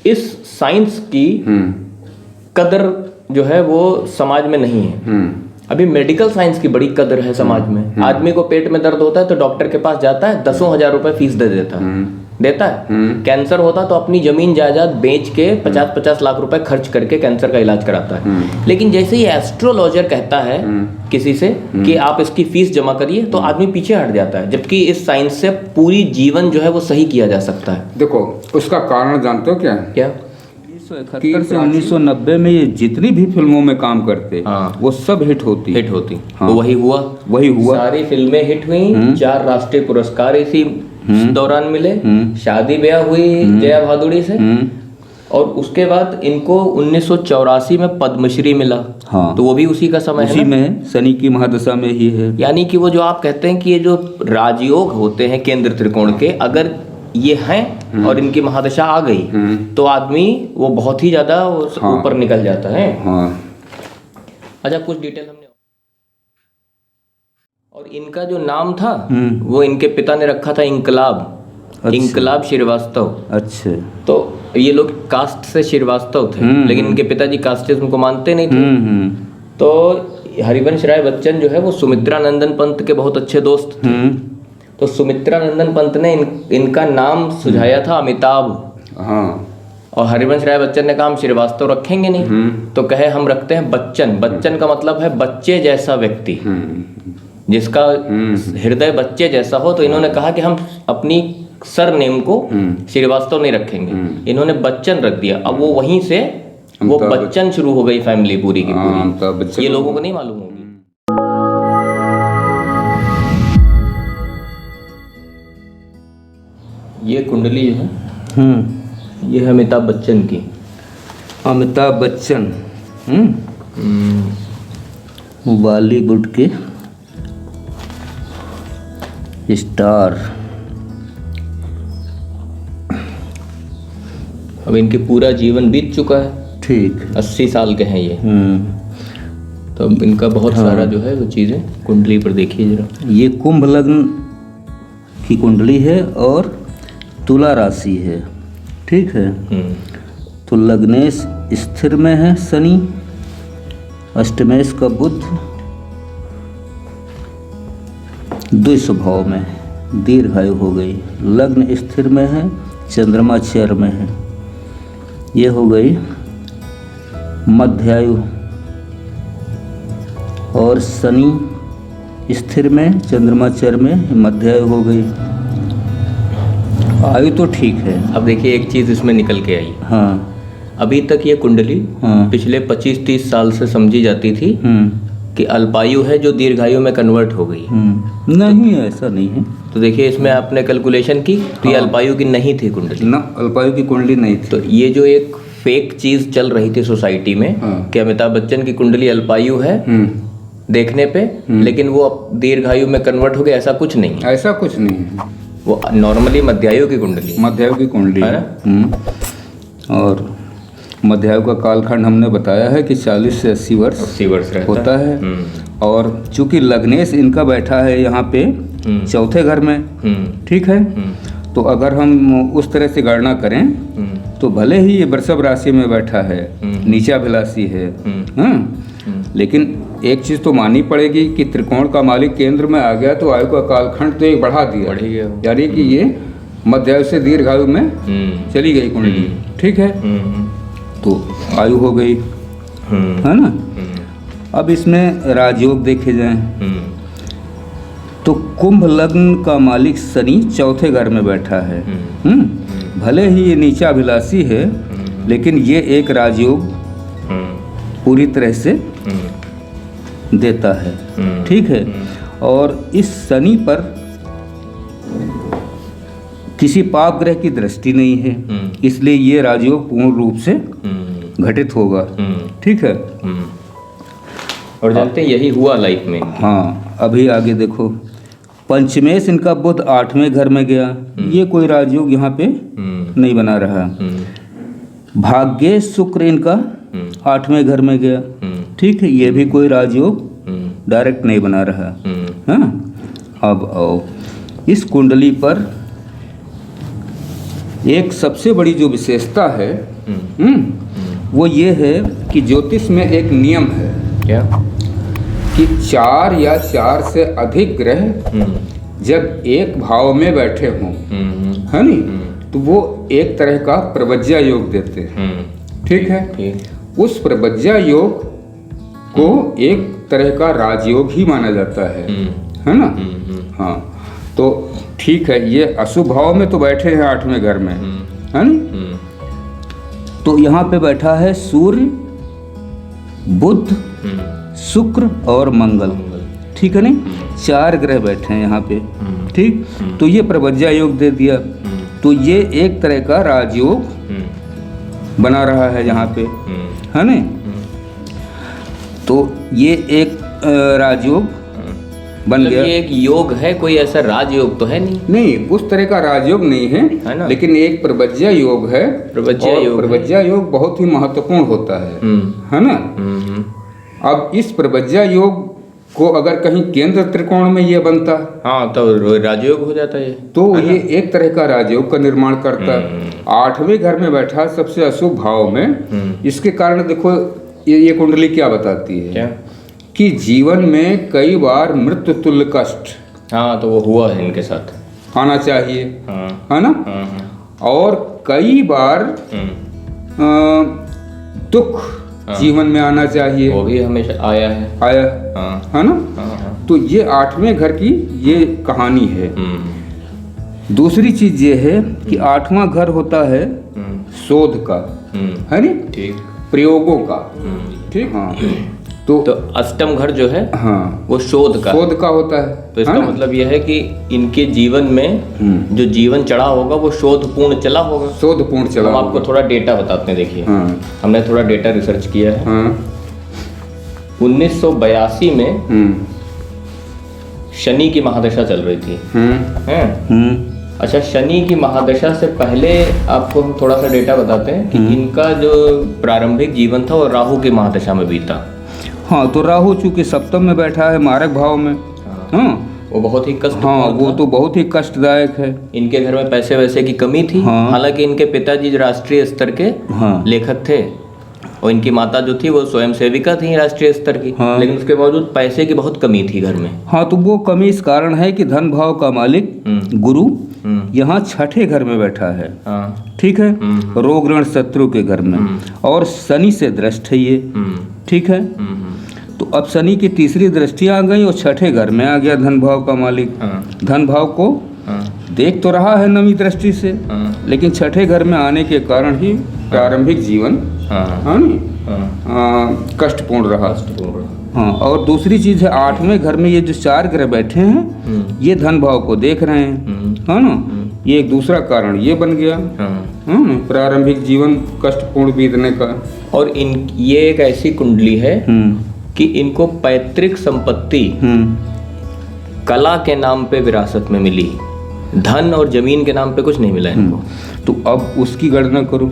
इस साइंस की कदर जो है वो समाज में नहीं है। अभी मेडिकल साइंस की बड़ी कदर है समाज में। आदमी को पेट में दर्द होता है तो डॉक्टर के पास जाता है, 10,000 रुपए फीस दे देता है। कैंसर होता तो अपनी जमीन जायदाद बेच के 50-50 लाख रुपए खर्च करके कैंसर का इलाज कराता है। लेकिन जैसे ही एस्ट्रोलॉजर कहता है किसी से कि आप इसकी फीस जमा करिए तो आदमी पीछे हट जाता है, जबकि इस साइंस से पूरी जीवन जो है वो सही किया जा सकता है। देखो उसका कारण जानते हो क्या? 1971 से 1990 में ये जितनी भी फिल्मों में काम करते वो सब हिट होती। हाँ। तो वही हुआ, सारी फिल्में हिट हुई, 4 राष्ट्रीय पुरस्कार इसी दौरान मिले, शादी ब्याह हुई जया भादुड़ी से, और उसके बाद इनको 1984 में पद्मश्री मिला। हाँ। तो वो भी उसी का समय है, उसी में शनि की महादशा में ही है। यानी कि वो जो आप कहते हैं कि ये जो राजयोग होते हैं केंद्र त्रिकोण के, अगर ये हैं और इनकी महादशा आ गई तो आदमी वो बहुत ही ज्यादा ऊपर निकल जाता है। अच्छा, कुछ डिटेल हमने, और इनका जो नाम था वो इनके पिता ने रखा था इंकलाब। इंकलाब श्रीवास्तव। अच्छा। तो ये लोग कास्ट से श्रीवास्तव थे, लेकिन इनके पिताजी कास्टिज्म को मानते नहीं थे। तो हरिवंश राय बच्चन जो है वो सुमित्रा नंदन पंत के बहुत अच्छे दोस्त थे। तो सुमित्रा नंदन पंत ने इनका नाम सुझाया था अमिताभ। और हरिवंश राय बच्चन ने कहा हम श्रीवास्तव रखेंगे नहीं, तो कहे हम रखते हैं बच्चन। बच्चन का मतलब है बच्चे जैसा व्यक्ति, जिसका हृदय बच्चे जैसा हो। तो इन्होंने कहा कि हम अपनी सर नेम को श्रीवास्तव नहीं रखेंगे, इन्होंने बच्चन रख दिया। अब वो वहीं से वो बच्चन शुरू हो गई फैमिली पूरी की पूरी। ये लोगों को नहीं मालूम होगी। ये कुंडली जो है ये है अमिताभ बच्चन की। अमिताभ बच्चन बॉलीवुड के स्टार। अब इनके पूरा जीवन बीत चुका है। ठीक। 80 साल के हैं ये। तो अब इनका बहुत सारा जो है वो चीज़ें कुंडली पर देखिए जरा। ये कुंभ लग्न की कुंडली है और तुला राशि है। ठीक है। तो लग्नेश स्थिर में है शनि, अष्टमेश का बुध, द्विष भाव में दीर्घायु हो गई। लग्न स्थिर में है, चंद्रमा चर में है, ये हो गई मध्यायु। और शनि स्थिर में, चंद्रमा चर में, मध्यायु हो गई। आयु तो ठीक है। अब देखिए एक चीज़ इसमें निकल के आई। अभी तक ये कुंडली पिछले 25-30 साल से समझी जाती थी कि अल्पायु है जो दीर्घायु में कन्वर्ट हो गई। नहीं, ऐसा नहीं है। तो देखिए इसमें आपने कैलकुलेशन की तो ये अल्पायु की नहीं थी कुंडली ना, अल्पायु की कुंडली नहीं थी। तो ये जो एक फेक चीज चल रही थी सोसाइटी में कि अमिताभ बच्चन की कुंडली अल्पायु है देखने पे, लेकिन वो दीर्घायु में कन्वर्ट हो गया, ऐसा कुछ नहीं है। ऐसा कुछ नहीं है, वो नॉर्मली मध्यायु की कुंडली, मध्यायु की कुंडली है ना। और मध्यायु का कालखंड हमने बताया है कि 40 से 80 वर्ष होता है। और चूंकि लग्नेश इनका बैठा है यहाँ पे चौथे घर में, ठीक है, तो अगर हम उस तरह से गणना करें तो भले ही ये वृषभ राशि में बैठा है, नीचाभिलाषी है, लेकिन एक चीज तो माननी पड़ेगी कि त्रिकोण का मालिक केंद्र में आ गया तो आयु का कालखंड तो एक बढ़ा दिया, यानी कि ये मध्यायु से दीर्घायु में चली गई कुंडली, ठीक है, तो आयु हो गई, है ना। अब इसमें राजयोग देखे जाएं तो कुंभ लग्न का मालिक शनि चौथे घर में बैठा है। भले ही ये नीचाभिलाषी है, लेकिन ये एक राजयोग पूरी तरह से देता है, ठीक है। और इस शनि पर किसी पाप ग्रह की दृष्टि नहीं है, इसलिए ये राजयोग पूर्ण रूप से घटित होगा, ठीक है। और जानते हैं यही हुआ लाइफ में। हाँ, अभी आगे देखो, पंचमेश इनका बुध 8वें घर में गया, ये कोई राजयोग यहाँ पे नहीं बना रहा। भाग्य शुक्र इनका 8वें घर में गया, ठीक है, ये भी कोई राजयोग डायरेक्ट नहीं बना रहा। हाँ, अब आओ इस कुंडली पर एक सबसे बड़ी जो विशेषता है वो ये है कि ज्योतिष में एक नियम है क्या कि 4 या 4 से अधिक ग्रह जब एक भाव में बैठे हों, है नी, तो वो एक तरह का प्रवज्या योग देते हैं। ठीक है, उस प्रवज्या योग को एक तरह का राजयोग ही माना जाता है ना। हाँ, तो ठीक है, ये अशुभ भाव में तो बैठे हैं 8वें घर में, है ना। तो यहाँ पे बैठा है सूर्य, बुध, शुक्र और मंगल। ठीक है नहीं, 4 ग्रह बैठे हैं यहाँ पे। ठीक, तो ये प्रवज्या योग दे दिया, तो ये एक तरह का राजयोग बना रहा है यहाँ पे, है ना। तो ये एक राजयोग बन गया। ये एक योग है, कोई ऐसा राजयोग तो है नहीं? नहीं, उस तरह का राजयोग नहीं है ना? लेकिन एक प्रवज्या योग है। प्रवज्या योग बहुत ही महत्वपूर्ण होता है ना। अब इस प्रवज्या योग को अगर कहीं केंद्र त्रिकोण में ये बनता, हाँ, तो राजयोग हो जाता है। तो ये एक तरह का राजयोग का निर्माण करता। 8वें घर में बैठा सबसे अशुभ भाव में। इसके कारण देखो ये कुंडली क्या बताती है, क्या? कि जीवन में कई बार मृत्यु तुल्य कष्ट, हाँ, तो वो हुआ है इनके साथ, आना चाहिए, है ना। और कई बार दुख जीवन में आना चाहिए, वो भी हमेशा आया है ना। तो ये 8वें घर की ये कहानी है। दूसरी चीज ये है कि 8वां घर होता है शोध का, है नी, प्रयोगों का। ठीक, हाँ। तो अष्टम घर जो है, हाँ, वो शोध का होता है। तो इसका मतलब यह है कि इनके जीवन में जो जीवन चढ़ा होगा वो शोधपूर्ण चला होगा। हम आपको थोड़ा डेटा बताते हैं, देखिए। हमने थोड़ा डेटा रिसर्च किया है। 1982 में शनि की महादशा चल रही थी, हैं? अच्छा, शनि की महादशा से पहले आपको हम थोड़ा सा डेटा बताते हैं कि इनका जो प्रारंभिक जीवन था वो राहु की महादशा में बीता। हाँ, तो राहु चूंकि सप्तम में बैठा है मारक भाव में, वो बहुत ही कष्ट, हाँ, वो तो बहुत ही कष्टदायक है। इनके घर में पैसे वैसे की कमी थी। हालांकि इनके पिताजी राष्ट्रीय स्तर के लेखक थे और इनकी माता जो थी वो स्वयं सेविका थी राष्ट्रीय स्तर की, लेकिन उसके बावजूद पैसे की बहुत कमी थी घर में। हाँ, तो वो कमी इस कारण है कि धन भाव का मालिक गुरु यहाँ 6ठे घर में बैठा है। ठीक है, रोग ऋण शत्रु के घर में, और शनि से दृष्ट है ये। ठीक है, तो अब शनि की तीसरी दृष्टि आ गई और 6ठे घर में आ गया धन भाव का मालिक। धन भाव को देख तो रहा है नवी दृष्टि से, लेकिन 6ठे घर में आने के कारण ही प्रारंभिक जीवन कष्टपूर्ण रहा। हाँ, और दूसरी चीज है 8वें घर में ये जो 4 ग्रह बैठे हैं ये धन भाव को देख रहे हैं, है ना। ये एक दूसरा कारण ये बन गया, प्रारंभिक जीवन कष्टपूर्ण बीतने का। और ये एक ऐसी कुंडली है कि इनको पैतृक संपत्ति कला के नाम पे विरासत में मिली, धन और जमीन के नाम पे कुछ नहीं मिला इनको। तो अब उसकी गणना करो।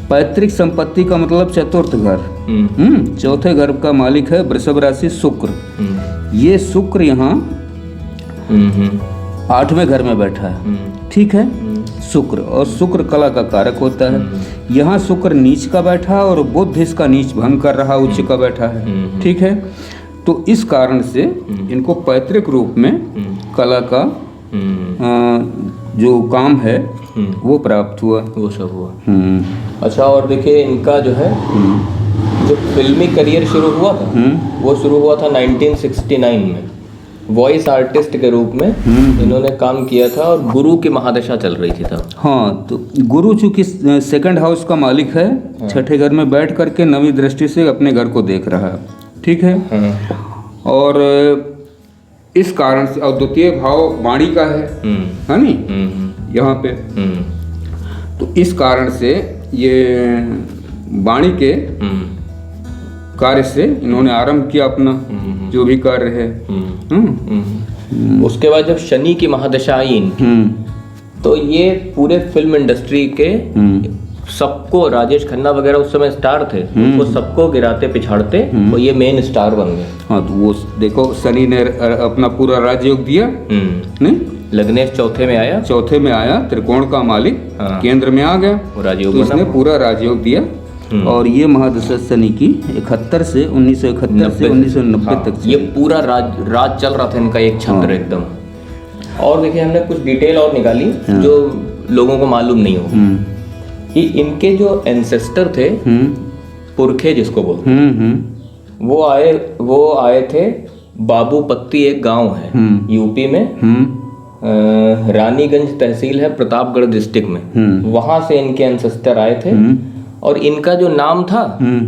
पैतृक संपत्ति का मतलब चतुर्थ घर, चौथे घर का मालिक है वृषभ राशि शुक्र। ये शुक्र यहाँ 8वें घर में बैठा है। ठीक है, शुक्र, और शुक्र कला का कारक होता है। यहाँ शुक्र नीच का बैठा है और बुध इसका नीच भंग कर रहा, उच्च का बैठा है। ठीक है, तो इस कारण से इनको पैतृक रूप में कला का जो काम है वो प्राप्त हुआ, वो सब हुआ। अच्छा, और देखिए इनका जो है जो फिल्मी करियर शुरू हुआ था वो शुरू हुआ था 1969 में। वॉइस आर्टिस्ट के रूप में इन्होंने काम किया था और गुरु की महादशा चल रही थी तब। हाँ, तो गुरु चूंकि 2nd हाउस का मालिक है, 6ठे घर में बैठ करके नवी दृष्टि से अपने घर को देख रहा है। ठीक है, और इस कारण से, और द्वितीय भाव वाणी का है नी यहाँ पे। तो इस कारण से ये वाणी के कार्य से इन्होंने आरंभ किया अपना जो भी कार्य है। उसके बाद जब शनि की महादशा आई इनकी, तो ये पूरे फिल्म इंडस्ट्री के सबको, राजेश खन्ना वगैरह उस समय स्टार थे, वो सबको गिराते पिछाड़ते और ये मेन स्टार बन गए। हाँ, तो वो देखो शनि ने अपना पूरा राजयोग दिया नहीं, लग्नेश चौथे में आया, चौथे में आया, त्रिकोण का मालिक, हाँ। केंद्र में आ गया, वो राजयोग तो इसने बना। पूरा राजयोग दिया। और ये महादशा शनि की 1971 से 1990 हाँ, तक ये पूरा राज चल रहा था इनका एक छंद्र एकदम। और देखिए हमने कुछ डिटेल और निकाली जो लोगों को मालूम नहीं हो कि इनके जो एंसेस्टर थे, पुरखे जिसको बोलते हैं, वो आए थे बाबूपत्ती, एक गांव है यूपी में, रानीगंज तहसील है, प्रतापगढ़ डिस्ट्रिक्ट में, वहां से इनके एंसेस्टर आए थे। और इनका जो नाम था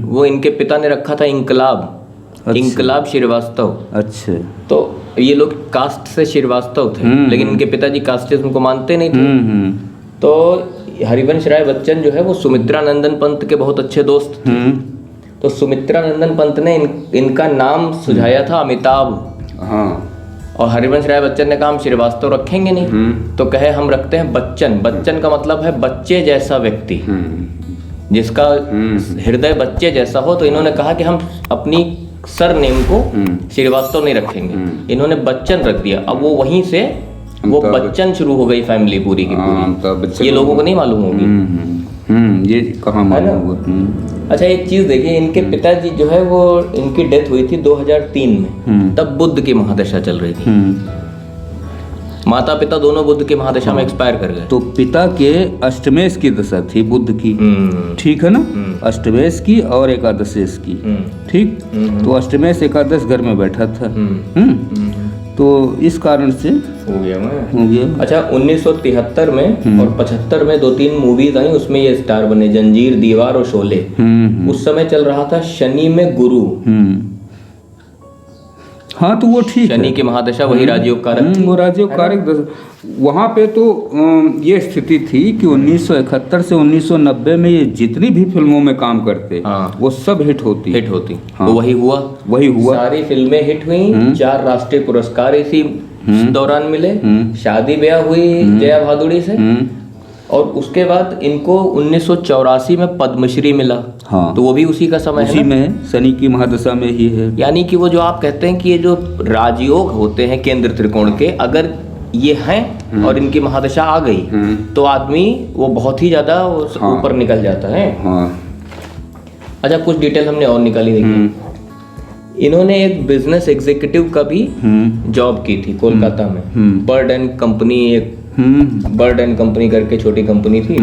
वो इनके पिता ने रखा था इंकलाब, इंकलाब श्रीवास्तव। अच्छा। तो ये लोग कास्ट से श्रीवास्तव थे, लेकिन इनके पिताजी कास्टिज्म को मानते नहीं थे। तो हरिवंश राय बच्चन जो है वो सुमित्रा नंदन पंत के बहुत अच्छे दोस्त थे। तो सुमित्रा नंदन पंत ने इनका नाम सुझाया था अमिताभ। हाँ। और हरिवंश राय बच्चन ने कहा हम श्रीवास्तव रखेंगे नहीं, तो कहे हम रखते हैं बच्चन। बच्चन का मतलब है बच्चे जैसा व्यक्ति, जिसका हृदय बच्चे जैसा हो। तो इन्होंने कहा कि हम अपनी सरनेम को श्रीवास्तव नहीं रखेंगे, इन्होंने बच्चन रख दिया। अब वो वहीं से वो बच्चन शुरू हो गई फैमिली पूरी की पूरी। ये लोगों को नहीं मालूम होगी ये कहाँ मालूम हुआ। अच्छा, एक चीज देखिए, इनके पिताजी जो है वो इनकी डेथ हुई थी 2003 में, तब बुद्ध की महादशा चल रही थी। माता पिता दोनों बुद्ध की महादशा में एक्सपायर कर गए। तो पिता के अष्टमेश की दशा थी बुद्ध की, ठीक है ना, अष्टमेश की और एकादशेश की, ठीक। तो अष्टमेश एकादश घर में बैठा था, तो इस कारण से हो गया। अच्छा, 1973 में और 75 में 2-3 मूवीज आई, उसमें ये स्टार बने, जंजीर, दीवार और शोले। उस समय चल रहा था शनि में गुरु। हाँ, तो वो ठीक है, शनि की महादशा वही राजयोग कारक थी। वो राजयोग कारक वहाँ पे तो ये स्थिति थी कि 1971 से 1990 में ये जितनी भी फिल्मों में काम करते, हाँ, वो सब हिट होती। हाँ। तो वही हुआ, सारी फिल्में हिट हुई, 4 राष्ट्रीय पुरस्कार इसी दौरान मिले, शादी ब्याह हुई जया भादुड़ी से। और उसके बाद इनको 1984 में पद्मश्री मिला। हाँ, तो वो भी उसी का समय है, उसी में शनि की महादशा में ही है। यानी कि वो जो आप कहते हैं कि ये जो राजयोग होते हैं केंद्र त्रिकोण के, अगर ये हैं और इनकी महादशा आ गई तो आदमी वो बहुत ही ज्यादा ऊपर निकल जाता है। अच्छा, कुछ डिटेल हमने और निकाली, देखिए इन्होंने एक बिजनेस एग्जीक्यूटिव का भी जॉब की थी कोलकाता में, बर्ड एंड कंपनी, एक बर्ड एंड कंपनी करके छोटी कंपनी थी।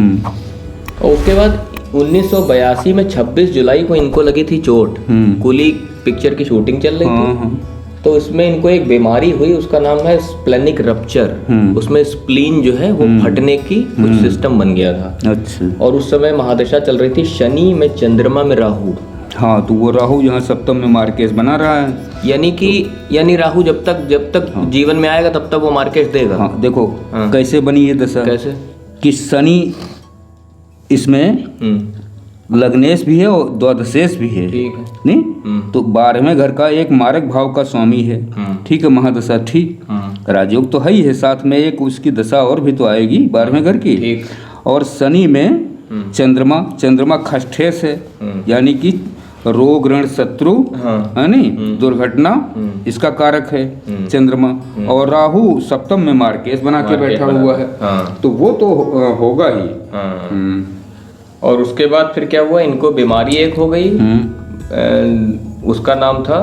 और उसके बाद 1982 में 26 जुलाई को इनको लगी थी चोट। कूली पिक्चर की शूटिंग चल रही थी, तो उसमें इनको एक बीमारी हुई, उसका नाम है स्प्लेनिक रप्चर। उसमें स्प्लीन जो है वो फटने की कुछ सिस्टम बन गया था। अच्छा। और उस समय महादशा चल रही थी शनि में चंद्रमा में राहु। हाँ, तो वो राहु यहाँ सप्तम में मार्केश बना रहा है, यानी राहु जब तक जीवन में आएगा तब तक वो मार्केश देगा। हाँ, देखो कैसे बनी ये दशा, कैसे कि शनि इसमें लग्नेश भी है और द्वादशेश भी है, ठीक है, नहीं तो 12वें घर का एक मारक भाव का स्वामी है, ठीक है, महादशा, ठीक, राजयोग तो है ही है, साथ में एक उसकी दशा और भी तो आएगी 12वें घर की, ठीक। और शनि में चंद्रमा खष्ठेश है, यानी कि रोग ऋण शत्रु, है नहीं, दुर्घटना, इसका कारक है चंद्रमा। और राहु सप्तम में मार्केश बना के बैठा हुआ है, तो वो तो होगा ही। और उसके बाद फिर क्या हुआ, इनको बीमारी एक हो गई, उसका नाम था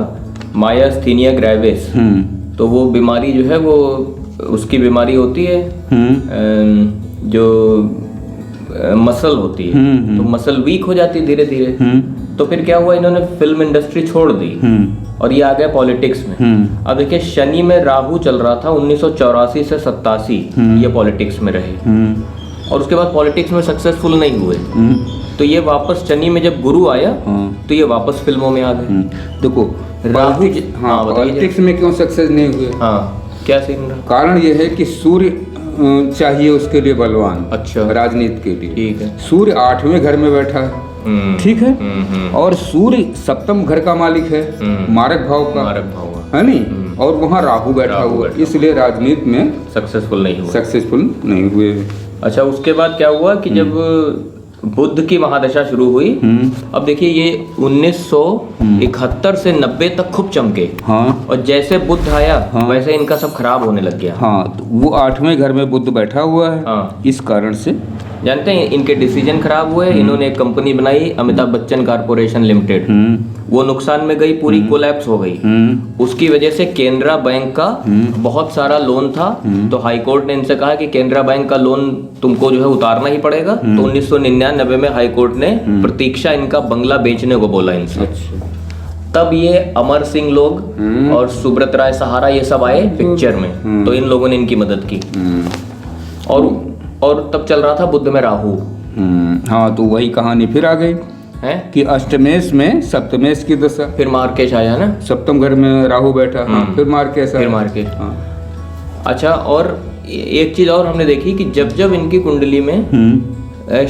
मायास्थीनिया ग्रेविस। तो वो बीमारी जो है वो उसकी बीमारी होती है जो मसल होती है, तो मसल वीक हो जाती है धीरे धीरे। तो फिर क्या हुआ, इन्होंने फिल्म इंडस्ट्री छोड़ दी और ये आ गया पॉलिटिक्स में। अब देखिए, शनि में राहु चल रहा था 1984 से 87, ये पॉलिटिक्स में रहे और उसके बाद पॉलिटिक्स में सक्सेसफुल नहीं हुए। तो ये वापस शनि में जब गुरु आया तो ये वापस फिल्मों में आ गए। देखो राहु, पॉलिटिक्स में क्यों सक्सेस नहीं हुए, क्या सीन रहा? कारण ये है कि सूर्य चाहिए उसके लिए बलवान, अच्छा, राजनीति के लिए, ठीक है। सूर्य 8वें घर में बैठा है, ठीक है, और सूर्य सप्तम घर का मालिक है, मारक भाव का, है नहीं, और वहाँ राहु बैठा हुआ, इसलिए राजनीति में सक्सेसफुल नहीं हुए। अच्छा, उसके बाद क्या हुआ कि जब बुद्ध की महादशा शुरू हुई, अब देखिए ये 1900 71 से 90 तक खूब चमके। हाँ। और जैसे बुध आया हाँ। वैसे इनका सब खराब होने लग गया। हाँ, तो वो 8वें घर में बुध बैठा हुआ है। हाँ। इस कारण से जानते हैं इनके डिसीजन खराब हुए। इन्होंने एक कंपनी बनाई अमिताभ बच्चन कारपोरेशन लिमिटेड, वो नुकसान में गई, पूरी कोलैप्स हो गई। उसकी वजह से केनरा बैंक का बहुत सारा लोन था, तो हाई कोर्ट ने इनसे कहा कि केनरा बैंक का लोन तुमको जो है उतारना ही पड़ेगा। तो 1999 में हाई कोर्ट ने प्रतीक्षा इनका बंगला बेचने को बोला इनसे। तब ये अमर सिंह लोग और सुब्रत राय सहारा ये सब आए पिक्चर में, तो इन लोगों ने इनकी मदद की। और तब चल रहा था बुध में राहु। हाँ, तो वही कहानी फिर आ गई है कि अष्टमेश में सप्तमेश की दशा, फिर मार्केश आया ना, सप्तम घर में राहु बैठा। हाँ, फिर मार्केश आया। फिर मार्केश। हाँ। अच्छा, और एक चीज और हमने देखी कि जब जब इनकी कुंडली में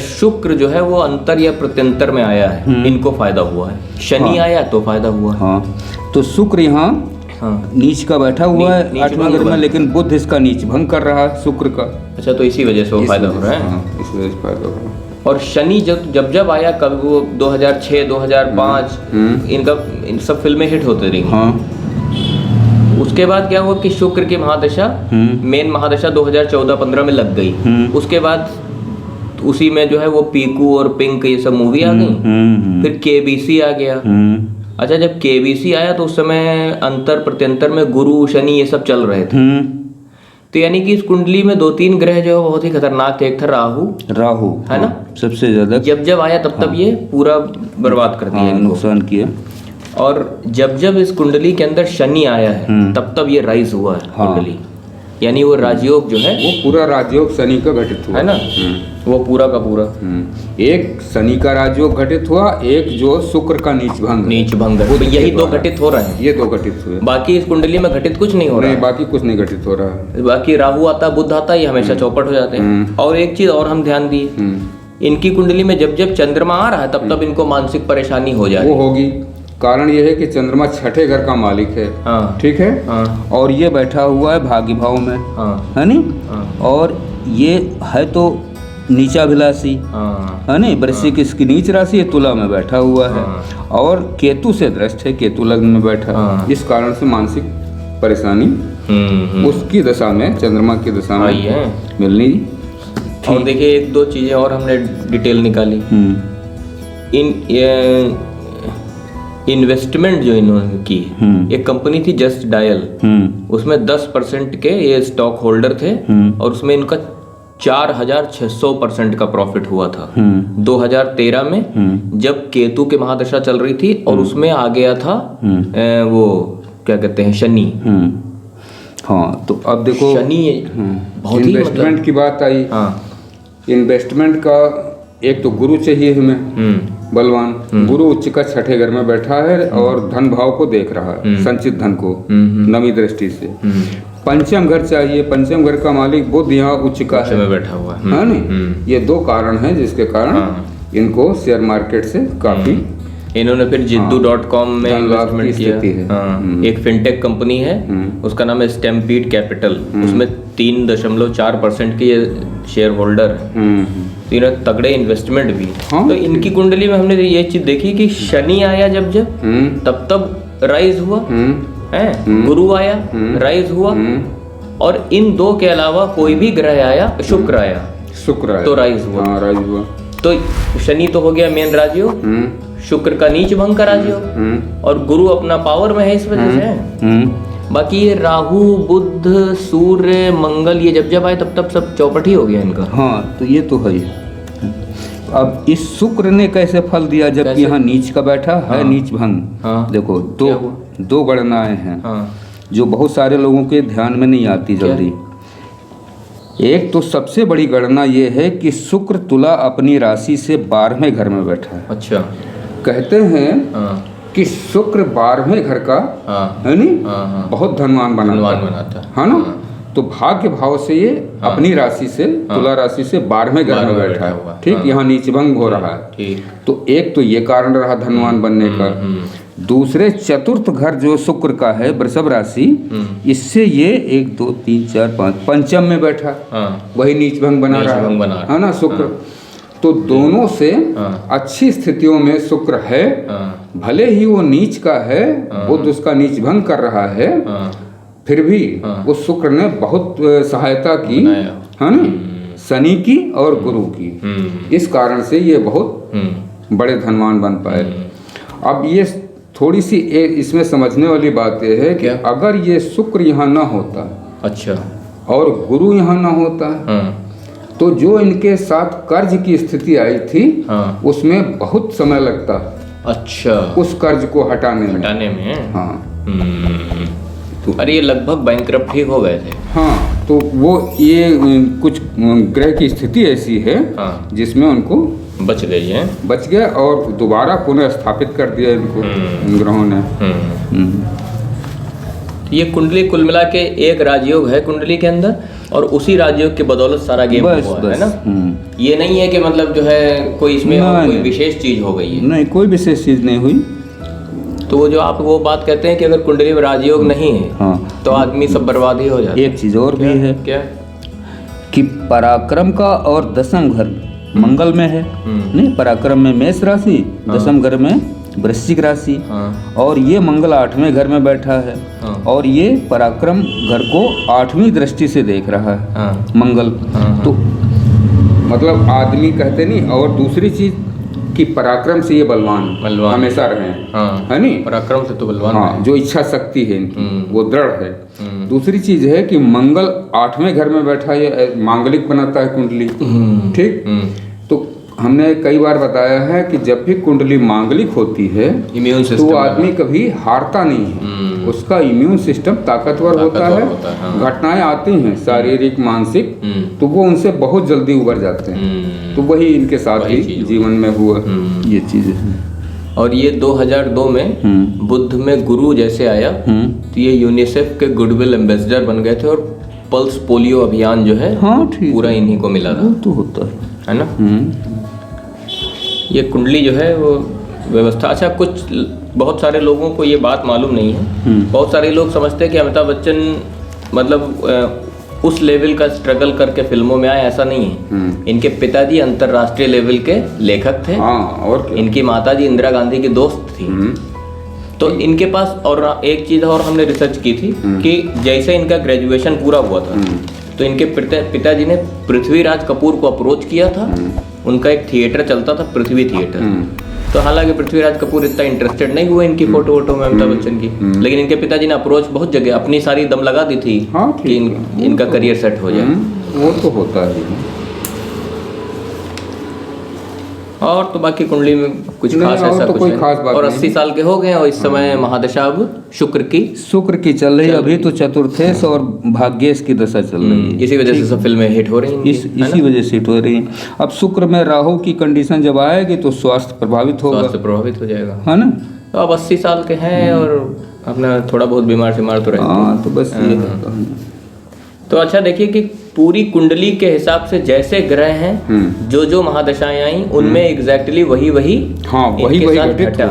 शुक्र जो है वो अंतर या प्रत्यंतर में आया है, इनको फायदा हुआ है। शनि आया तो फायदा हुआ। हाँ, तो शुक्र यहाँ नीच का बैठा हुआ है 8वें घर में, लेकिन बुध इसका नीच भंग कर रहा है शुक्र का। अच्छा, तो इसी वजह से वो फायदा हो रहा है। इस वजह से फायदा हो रहा है। और शनि जब जब आया, कभी वो 2006 2005 इनका इन सब फिल्में हिट होते रही। हाँ। उसके बाद क्या हुआ कि शुक्र की महादशा, मेन महादशा 2014-15 में लग गई। उसके बाद उसी में जो है वो पीकू और पिंक ये सब मूवी आ गई। फिर केबीसी आ गया। अच्छा, जब केबीसी आया तो उस समय अंतर प्रत्यंतर में गुरु शनि ये सब चल रहे थे। तो यानी कि इस कुंडली में 2-3 ग्रह जो है बहुत ही खतरनाक थे। एक था राहु, है ना, सबसे ज्यादा जब आया तब ये पूरा बर्बाद कर दिया, नुकसान किया। और जब इस कुंडली के अंदर शनि आया है तब ये राइज हुआ है कुंडली, यानी वो राजयोग जो है वो पूरा राजयोग शनि का घटित हुआ है ना, वो पूरा का पूरा। एक शनि का राजयोग घटित हुआ, एक जो शुक्र का नीच भंग तो यही दो घटित हो रहे हैं। ये दो घटित हुए, बाकी इस कुंडली में घटित कुछ नहीं हो रहा है। बाकी कुछ नहीं घटित हो रहा है। बाकी राहु आता, बुध आता, ये हमेशा चौपट हो जाते हैं। और एक चीज और हम ध्यान दिए, इनकी कुंडली में जब चंद्रमा आ रहा है तब इनको मानसिक परेशानी हो जाए। वो होगी। कारण यह है कि चंद्रमा 6ठे घर का मालिक है। हाँ। ठीक है। हाँ। और ये बैठा हुआ है भाग्य भाव में। हाँ। है नी। हाँ। और ये है तो नीचाभिलाषी। हाँ। है नी। वृश्चिक इसकी नीच राशि है, तुला में बैठा हुआ है। और केतु से दृष्ट है, केतु लग्न में बैठा है। इस कारण से मानसिक परेशानी उसकी दशा में, चंद्रमा की दशा में मिलनी। और देखिए, 1-2 चीजें और हमने डिटेल निकाली। इन्वेस्टमेंट जो इन्होंने की, एक कंपनी थी जस्ट डायल, उसमें 10% के ये स्टॉक होल्डर थे और उसमें इनका 4600% का प्रॉफिट हुआ था 2013 में, जब केतु के महादशा चल रही थी। और उसमें आ गया था वो क्या कहते हैं, शनि। हाँ, तो अब देखो शनि बहुत ही इन्वेस्टमेंट की बात आई। इन्वेस्टमेंट का एक तो गुरु चाहिए हमें बलवान। गुरु उच्च का 6ठे घर में बैठा है और धन भाव को देख रहा है, संचित धन को नवी दृष्टि से। पंचम घर चाहिए, पंचम घर का मालिक बुध यहाँ उच्च का है, बैठा हुआ है ना। ये 2 कारण हैं जिसके कारण इनको शेयर मार्केट से काफी इन्होंने फिर जिद्दू.com में इन्वेस्टमेंट किया। एक फिनटेक कंपनी है, उसका नाम है स्टैम्पीड कैपिटल, उसमें 3.4% की शेयर होल्डर है। तो इन्होंने तगड़े इन्वेस्टमेंट भी। तो इनकी कुंडली में हमने ये चीज देखी कि शनि आया जब तब राइज हुआ है, गुरु आया राइज हुआ, और इन 2 के अलावा कोई भी ग्रह आया, शुक्र आया तो राइज हुआ। तो शनि तो हो गया मेन राजयोग, शुक्र का नीच भंग का राजयोग, और गुरु अपना पावर में है, इस वजह से। बाकी ये राहु बुध सूर्य मंगल ये जब आए तब सब चौपट ही हो गया इनका। हाँ, तो ये तो है। अब इस शुक्र ने कैसे फल दिया जबकि यहाँ नीच का बैठा है, नीच भंग। देखो, दो गणनाएं हैं जो बहुत सारे लोगों के ध्यान में नहीं आती जल्दी। एक तो सबसे बड़ी गणना ये है कि शुक्र तुला अपनी राशि से 12वें घर में बैठा है। अच्छा। कहते हैं कि शुक्र 12वें घर का है नी, बहुत धनवान बनाता है ना। तो भाग्य भाव से ये अपनी राशि से, तुला राशि से 12वें घर में बैठा है। ठीक, यहाँ नीचभंग हो रहा है। तो एक तो ये कारण रहा धनवान बनने का। दूसरे चतुर्थ घर जो शुक्र का है, वृषभ राशि, इससे ये 1 2 3 4 5 पंचम में बैठा, वही नीचभंग बना रहा है ना शुक्र। तो दोनों से अच्छी स्थितियों में शुक्र है, भले ही वो नीच का है, बुध उसका नीच भंग कर रहा है, फिर भी उस शुक्र ने बहुत सहायता की, है ना, शनि की और गुरु की। इस कारण से ये बहुत बड़े धनवान बन पाए। अब ये थोड़ी सी इसमें समझने वाली बात ये है कि अगर ये शुक्र यहाँ ना होता, अच्छा, और गुरु यहाँ ना होता, तो जो इनके साथ कर्ज की स्थिति आई थी, उसमें बहुत समय लगता, अच्छा, उस कर्ज को हटाने में। हाँ, तो अरे ये लगभग बैंकरप्ट ही हो गए थे। हाँ, तो वो ये कुछ ग्रह की स्थिति ऐसी है जिसमें उनको बच गए और दोबारा पुनः स्थापित कर दिया इनको ग्रहों ने। ये कुंडली कुल मिला के एक राजयोग है कुंडली के अंदर, और उसी राजयोग के बदौलत सारा गेम हुआ है ना। ये नहीं है कि मतलब जो है कोई इसमें कोई विशेष चीज हो गई है, नहीं, कोई विशेष चीज नहीं हुई। तो वो जो आप वो बात कहते हैं कि अगर कुंडली में राजयोग नहीं है तो आदमी सब बर्बाद ही हो जाता है। एक चीज और भी है, क्या कि पराक्रम का और दसम घर मंगल में है, नहीं, पराक्रम में मेष राशि, दसम घर में वृश्चिक राशि, और ये मंगल 8वें घर में बैठा है, और ये पराक्रम घर को 8वीं दृष्टि से देख रहा है मंगल। तो मतलब आदमी कहते नहीं, और दूसरी चीज कि पराक्रम से ये बलवान हमेशा रहे, है नहीं, पराक्रम से तो बलवान, जो इच्छा शक्ति है इनकी वो दृढ़ है। दूसरी चीज है कि मंगल 8वें घर में बैठा है, मांगलिक बनाता है कुंडली, ठीक। तो हमने कई बार बताया है कि जब भी कुंडली मांगलिक होती है तो वो आदमी कभी हारता नहीं है, उसका इम्यून सिस्टम ताकतवर होता है, घटनाएं आती हैं शारीरिक मानसिक, तो वो उनसे बहुत जल्दी उबर जाते हैं। तो वही इनके साथ ही जीवन में हुआ ये चीज है। और ये 2002 में बुध में गुरु जैसे आया तो ये यूनिसेफ के गुडविल एम्बेसडर बन गए थे, और पल्स पोलियो अभियान जो है पूरा इन्हीं को मिला था। तो होता है ना। ये कुंडली जो है वो व्यवस्था, अच्छा, कुछ बहुत सारे लोगों को ये बात मालूम नहीं है। बहुत सारे लोग समझते हैं कि अमिताभ बच्चन मतलब उस लेवल का स्ट्रगल करके फिल्मों में आए, ऐसा नहीं है। इनके पिताजी अंतर्राष्ट्रीय लेवल के लेखक थे, और इनकी माताजी इंदिरा गांधी की दोस्त थी। तो इनके पास, और एक चीज़ और हमने रिसर्च की थी कि जैसे इनका ग्रेजुएशन पूरा हुआ था तो इनके पिताजी ने पृथ्वीराज कपूर को अप्रोच किया था। उनका एक थिएटर चलता था, पृथ्वी थिएटर। तो हालांकि पृथ्वीराज कपूर इतना इंटरेस्टेड नहीं हुए इनकी फोटो में अमिताभ बच्चन की, लेकिन इनके पिताजी ने अप्रोच बहुत जगह अपनी सारी दम लगा दी थी कि इनका करियर सेट हो जाए। वो तो होता है। और तो बाकी कुंडली में कुछ खास ऐसा तो कुछ कोई है। खास बात और 80 साल के हो गए और इस समय महादशा अब शुक्र की चल रही है। अभी तो चतुर्थेश और भाग्येश की दशा चल रही है। इसी वजह से सब फिल्में हिट हो रही हैं। इसी वजह से हिट हो रही हैं। अब शुक्र में राहु की कंडीशन जब आएगी तो स्वास्थ्य प्रभावित होगा, स्वास्थ्य प्रभावित हो जाएगा, है ना। तो अब 80 साल के हैं और अपना थोड़ा बहुत बीमार तो रहते हैं। तो बस ये। तो अच्छा देखिए कि पूरी कुंडली के हिसाब से जैसे ग्रह हैं, जो महादशाएं आई उनमें एग्जैक्टली वही घटा।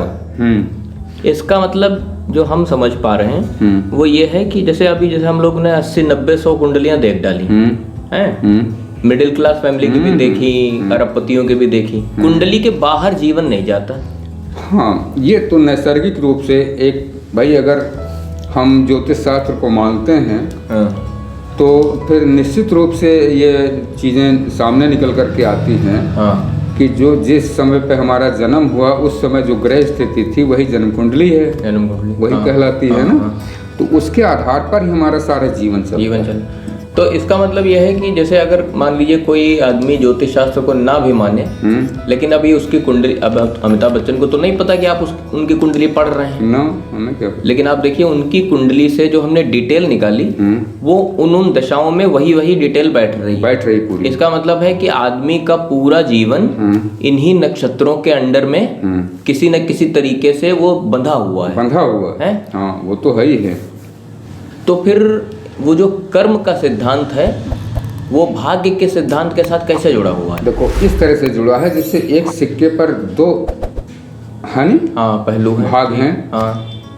इसका मतलब जो हम समझ पा रहे हैं वो ये है कि जैसे हम लोग ने 80-90-100 कुंडलियां देख डाली हैं, मिडिल क्लास फैमिली की भी देखी, अरबपतियों की भी देखी, कुंडली के बाहर जीवन नहीं जाता। हाँ, ये तो नैसर्गिक रूप से एक भाई, अगर हम ज्योतिष शास्त्र को मानते हैं तो फिर निश्चित रूप से ये चीज़ें सामने निकल कर के आती हैं कि जो जिस समय पे हमारा जन्म हुआ उस समय जो ग्रह स्थिति थी वही जन्म कुंडली है, वही कहलाती है ना। तो उसके आधार पर ही हमारा सारा जीवन चल। तो इसका मतलब यह है कि जैसे अगर मान लीजिए कोई आदमी ज्योतिष शास्त्र को ना भी माने, लेकिन अभी उसकी कुंडली, अब अमिताभ बच्चन को तो नहीं पता कि आप उनकी कुंडली पढ़ रहे हैं ना, हमें क्या, लेकिन आप देखिए उनकी कुंडली से जो हमने डिटेल निकाली वो उन दशाओं में वही डिटेल बैठ रही पूरी। इसका मतलब है कि आदमी का पूरा जीवन इन्हीं नक्षत्रों के अंडर में किसी न किसी तरीके से वो बंधा हुआ है। हाँ, वो तो है ही है। तो फिर वो जो कर्म का सिद्धांत है वो भाग्य के सिद्धांत के साथ कैसे जुड़ा हुआ है? देखो, इस तरह से जुड़ा है जैसे एक सिक्के पर दो पहलू हैं, भाग हैं।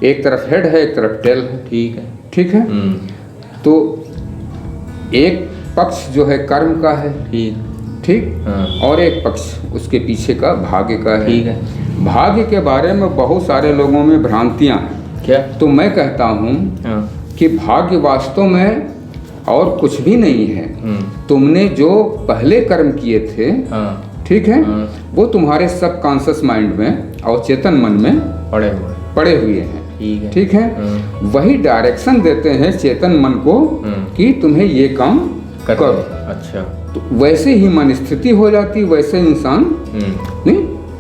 एक तरफ हेड है, एक तरफ टेल है। ठीक है। तो एक पक्ष जो है कर्म का है, ठीक। और एक पक्ष उसके पीछे का भाग्य का है। ठीक है। भाग्य के बारे में बहुत सारे लोगों में भ्रांतियां हैं। क्या? तो मैं कहता हूँ कि भाग्य वास्तव में और कुछ भी नहीं है। तुमने जो पहले कर्म किए थे, ठीक है, वो तुम्हारे सबकॉन्शियस माइंड में और चेतन मन में पड़े हुए हैं। ठीक है। वही डायरेक्शन देते हैं चेतन मन को कि तुम्हें ये काम करो। अच्छा। तो वैसे ही मन स्थिति हो जाती, वैसे इंसान नहीं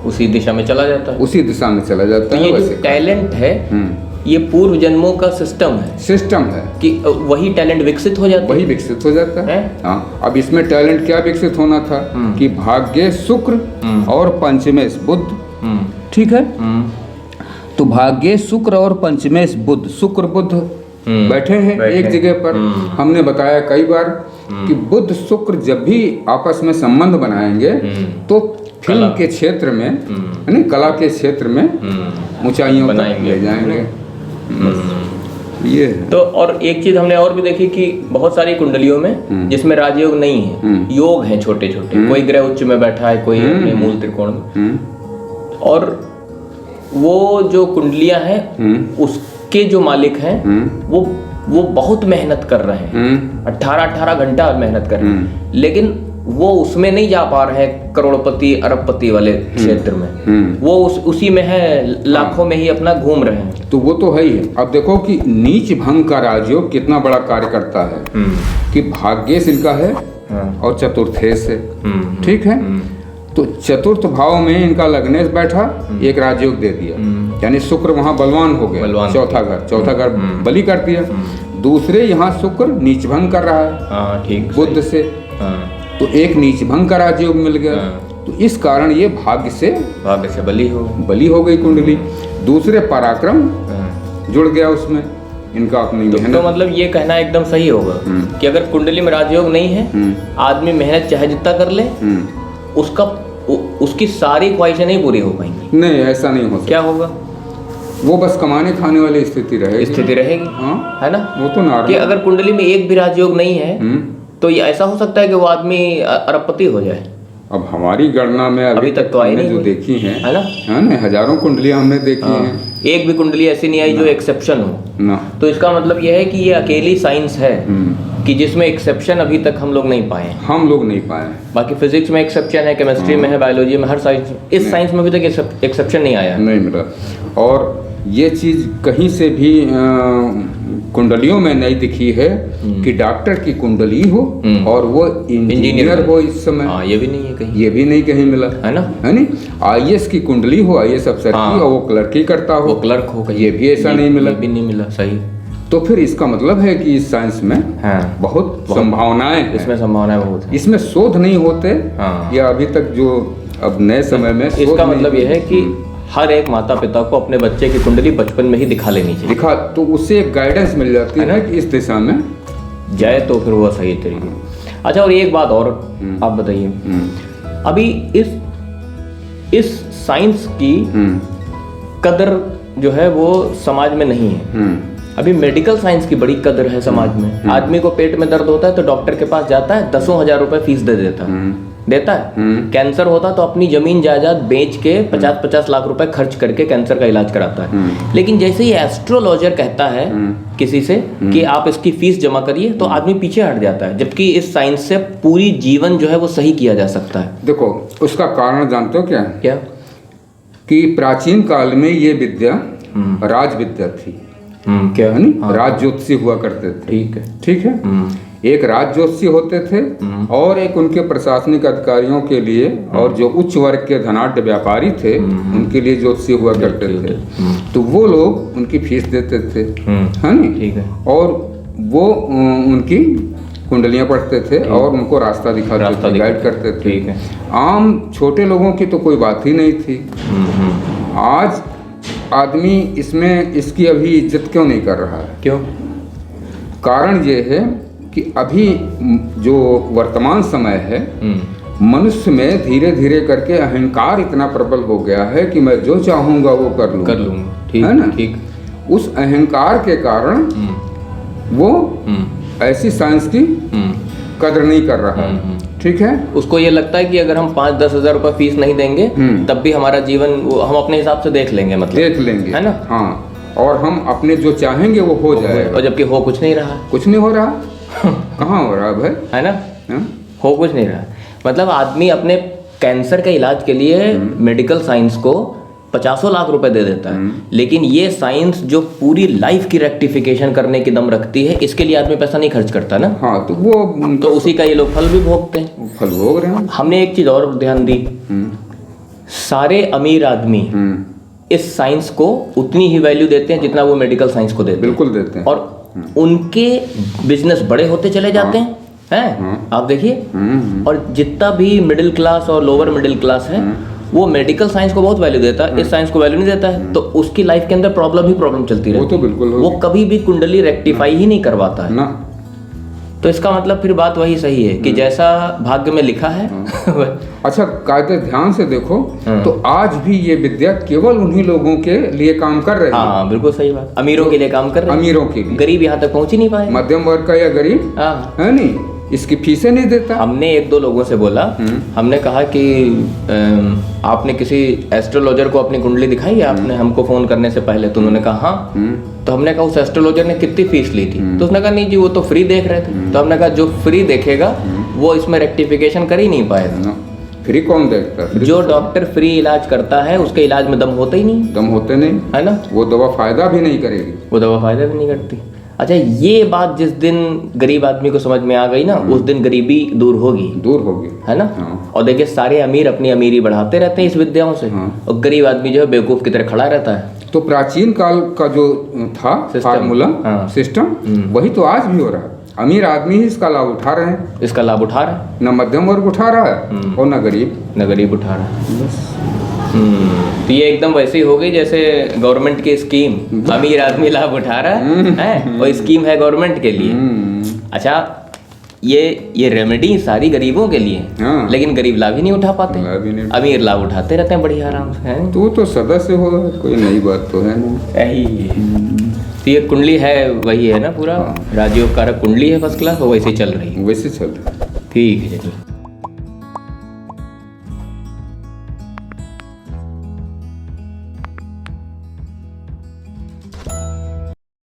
उसी दिशा में चला जाता है। उसी दिशा में चला जाता है। ये जो टैलेंट है ये पूर्व जन्मों का सिस्टम है कि वही टैलेंट विकसित हो जाता है। वही विकसित हो जाता है। हाँ। अब इसमें टैलेंट क्या विकसित होना था कि भाग्य शुक्र और पंचमेश बुध। ठीक है। तो भाग्य शुक्र और पंचमेश बुध, शुक्र बुध बैठे हैं एक जगह पर। हमने बताया कई बार कि बुध शुक्र जब भी आपस में संबंध बनाएंगे तो फिल्म के क्षेत्र में, यानी कला के क्षेत्र में ऊंचाइयों पर ले जाएंगे। ये तो और एक चीज हमने और भी देखी कि बहुत सारी कुंडलियों में जिसमें राजयोग नहीं है, योग हैं छोटे छोटे। कोई ग्रह उच्च में बैठा है, कोई अपने मूल त्रिकोण में। और वो जो कुंडलियां हैं उसके जो मालिक हैं वो बहुत मेहनत कर रहे हैं, 18 घंटा मेहनत कर रहे हैं, लेकिन वो उसमें नहीं जा पा रहे हैं करोड़पति अरबपति वाले क्षेत्र में। वो उसी में है, लाखों में ही अपना घूम रहे हैं। तो वो तो है ही। अब देखो कि नीच भंग का राजयोग कितना बड़ा कार्य करता है कि भाग्येश इनका है और चतुर्थेश है। ठीक है। तो चतुर्थ भाव में इनका लग्नेश बैठा, एक राजयोग दे दिया, यानी शुक्र वहां बलवान हो गया। चौथा घर बलि कर दिया। दूसरे यहाँ शुक्र नीच भंग कर रहा है ठीक बुध से, तो एक नीच भंग का राजयोग मिल गया। तो इस कारण ये भाग्य से बली हो गई कुंडली। दूसरे पराक्रम जुड़ गया उसमें इनका अपनी मेहनत। तो मतलब ये कहना एकदम सही होगा कि अगर कुंडली में राजयोग नहीं है, आदमी मेहनत चाहे जितना कर ले, उसकी सारी ख्वाहिशें नहीं पूरी हो पाएंगी। नहीं, ऐसा नहीं हो सकता। क्या होगा? वो बस कमाने खाने वाली स्थिति रहेगी। हाँ, है ना? वो तो नार्मल कि अगर कुंडली में एक भी राजयोग नहीं है तो ये ऐसा हो सकता है कि वो आदमी अरबपति हो जाए। अब हमारी गणना में अभी तक तो हमने जो देखी है ना, हजारों कुंडलियां हमने देखी हैं, एक भी कुंडली ऐसी नहीं आई जो एक्सेप्शन हो ना। तो इसका मतलब यह है कि ये अकेली साइंस है कि जिसमें एक्सेप्शन अभी तक हम लोग नहीं पाए। बाकी फिजिक्स में एक्सेप्शन है, केमिस्ट्री में है, बायोलॉजी में, हर साइंस, इस साइंस में अभी तक एक्सेप्शन नहीं आया, नहीं मिला। और ये चीज कहीं से भी कुंडलियों में नहीं दिखी है कि डॉक्टर की कुंडली हो और वो इंजीनियर हो इस समय। ये भी नहीं है कहीं, ये भी नहीं कहीं मिला, है ना? है नहीं। IAS की कुंडली हो, IAS अफसर की, और वो क्लर्की करता हो, वो क्लर्क हो, ये भी ऐसा नहीं मिला, भी नहीं मिला। सही। तो फिर इसका मतलब है कि इस साइंस में बहुत संभावनाएं हैं। इसमें संभावनाएं बहुत है। इसमें शोध नहीं होते या अभी तक जो अब नए समय में इसका मतलब यह है कि हर एक माता पिता को अपने बच्चे की कुंडली बचपन में ही दिखा लेनी चाहिए। तो उससे एक गाइडेंस मिल जाती है कि इस दिशा में जाए तो फिर वो सही तरीके। अच्छा, और एक बात और आप बताइए, अभी इस साइंस की कदर जो है वो समाज में नहीं है। अभी मेडिकल साइंस की बड़ी कदर है समाज में। आदमी को पेट में दर्द होता है तो डॉक्टर के पास जाता है, 10,000 रुपए फीस दे देता है। कैंसर होता तो अपनी जमीन जायदाद बेच के 50-50 लाख रुपए खर्च करके कैंसर का इलाज कराता है। लेकिन जैसे ही एस्ट्रोलॉजर कहता है किसी से कि आप इसकी फीस जमा करिए तो आदमी पीछे हट जाता है, जबकि इस साइंस से पूरी जीवन जो है वो सही किया जा सकता है। देखो, उसका कारण जानते हो क्या? कि प्राचीन काल में ये विद्या राज विद्या थी। क्या है? राज ज्योतिषी हुआ करते थे। ठीक है। एक राज ज्योतिषी होते थे और एक उनके प्रशासनिक अधिकारियों के लिए, और जो उच्च वर्ग के धनाढ्य व्यापारी थे उनके लिए ज्योतिषी हुआ करते थे। तो वो लोग उनकी फीस देते थे, है ना? और वो उनकी कुंडलियां पढ़ते थे और उनको रास्ता दिखाते थे, गाइड करते थे। आम छोटे लोगों की तो कोई बात ही नहीं थी। आज आदमी इसमें इसकी अभी इज्जत क्यों नहीं कर रहा है? क्यों? कारण ये है कि अभी जो वर्तमान समय है, मनुष्य में धीरे धीरे करके अहंकार इतना प्रबल हो गया है कि मैं जो चाहूंगा वो कर लूंगा, है ना? उस अहंकार के कारण वो ऐसी साइंस की कदर नहीं कर रहा है। ठीक है। उसको ये लगता है कि अगर हम 5-10 हज़ार रुपये फीस नहीं देंगे तब भी हमारा जीवन हम अपने हिसाब से देख लेंगे, मतलब देख लेंगे, है ना। हाँ, और हम अपने जो चाहेंगे वो हो जाएगा। और जबकि हो कुछ नहीं रहा, कुछ नहीं हो रहा। कहाँ हो रहा भाई, है ना। हाँ? हो कुछ नहीं रहा। मतलब आदमी अपने कैंसर के इलाज के लिए मेडिकल साइंस को 50 लाख रुपए दे देता है, लेकिन ये साइंस जो पूरी लाइफ की रेक्टिफिकेशन करने की दम रखती है, इसके लिए आदमी पैसा नहीं खर्च करता ना। हाँ, तो वो तो उसी का ये लोग फल भी भोगते हैं। फल भोग रहे हैं। हमने एक चीज और ध्यान दी, सारे अमीर आदमी इस साइंस को उतनी ही वैल्यू देते हैं जितना वो मेडिकल साइंस को देते हैं। बिल्कुल देते हैं। और उनके बिजनेस बड़े होते चले जाते हैं, आप देखिए। और जितना भी मिडिल क्लास और लोअर मिडिल क्लास है वो मेडिकल साइंस को बहुत वैल्यू देता है, इस साइंस को वैल्यू नहीं देता है, तो उसकी लाइफ के अंदर प्रॉब्लम ही प्रॉब्लम चलती रहती है। वो तो बिल्कुल वो कभी भी कुंडली रेक्टिफाई ही नहीं करवाता है ना। तो इसका मतलब फिर बात वही सही है कि जैसा भाग्य में लिखा है। अच्छा, कायदे ध्यान से देखो तो आज भी ये विद्या केवल उन्हीं लोगों के लिए काम कर रही है। हाँ, बिल्कुल सही बात। अमीरों के लिए काम कर रहे हैं, अमीरों के लिए। गरीब यहाँ तक पहुँच ही नहीं पाए। मध्यम वर्ग का या गरीब, हाँ, है नहीं, इसकी फीसें नहीं देता। हमने 1-2 लोगों से बोला, हमने कहा कि आपने किसी एस्ट्रोलॉजर को अपनी कुंडली दिखाई है आपने हमको फोन करने से पहले? तो उन्होंने कहा हाँ। तो हमने कहा उस एस्ट्रोलॉजर ने कितनी फीस ली थी? तो उसने कहा नहीं जी, वो तो फ्री देख रहे थे। तो हमने कहा जो फ्री देखेगा वो इसमें रेक्टिफिकेशन कर ही नहीं पाएगा। फ्री कौन देखता है? जो डॉक्टर फ्री इलाज करता है उसके इलाज में दम होता ही नहीं, दम होते नहीं, है ना। वो दवा फायदा भी नहीं करेगी, वो दवा फायदा भी नहीं करती। अच्छा, ये बात जिस दिन गरीब आदमी को समझ में आ गई ना, उस दिन गरीबी दूर होगी, है ना। हाँ। और देखिए सारे अमीर अपनी अमीरी बढ़ाते रहते हैं इस विद्याओं से, और गरीब आदमी जो है बेवकूफ की तरह खड़ा रहता है। तो प्राचीन काल का जो था फार्मूला सिस्टम, वही तो आज भी हो रहा है। अमीर आदमी ही इसका लाभ उठा रहे हैं, इसका लाभ उठा रहा है, न मध्यम वर्ग उठा रहा है और न गरीब उठा रहा है। तो ये एकदम वैसे ही हो गई जैसे गवर्नमेंट की स्कीम, अमीर आदमी लाभ उठा रहा है और स्कीम है गवर्नमेंट के लिए। अच्छा, ये रेमेडी सारी गरीबों के लिए, लेकिन गरीब लाभ ही नहीं उठा पाते, अमीर लाभ उठाते रहते हैं बढ़िया आराम से। तो तो सदस्य हो, कोई नई बात तो है नहीं। तो ये कुंडली है वही है ना, पूरा राजयोग कारक कुंडली है, फर्स्ट क्लास, वैसे चल रही है, वैसे चल रही है। ठीक है।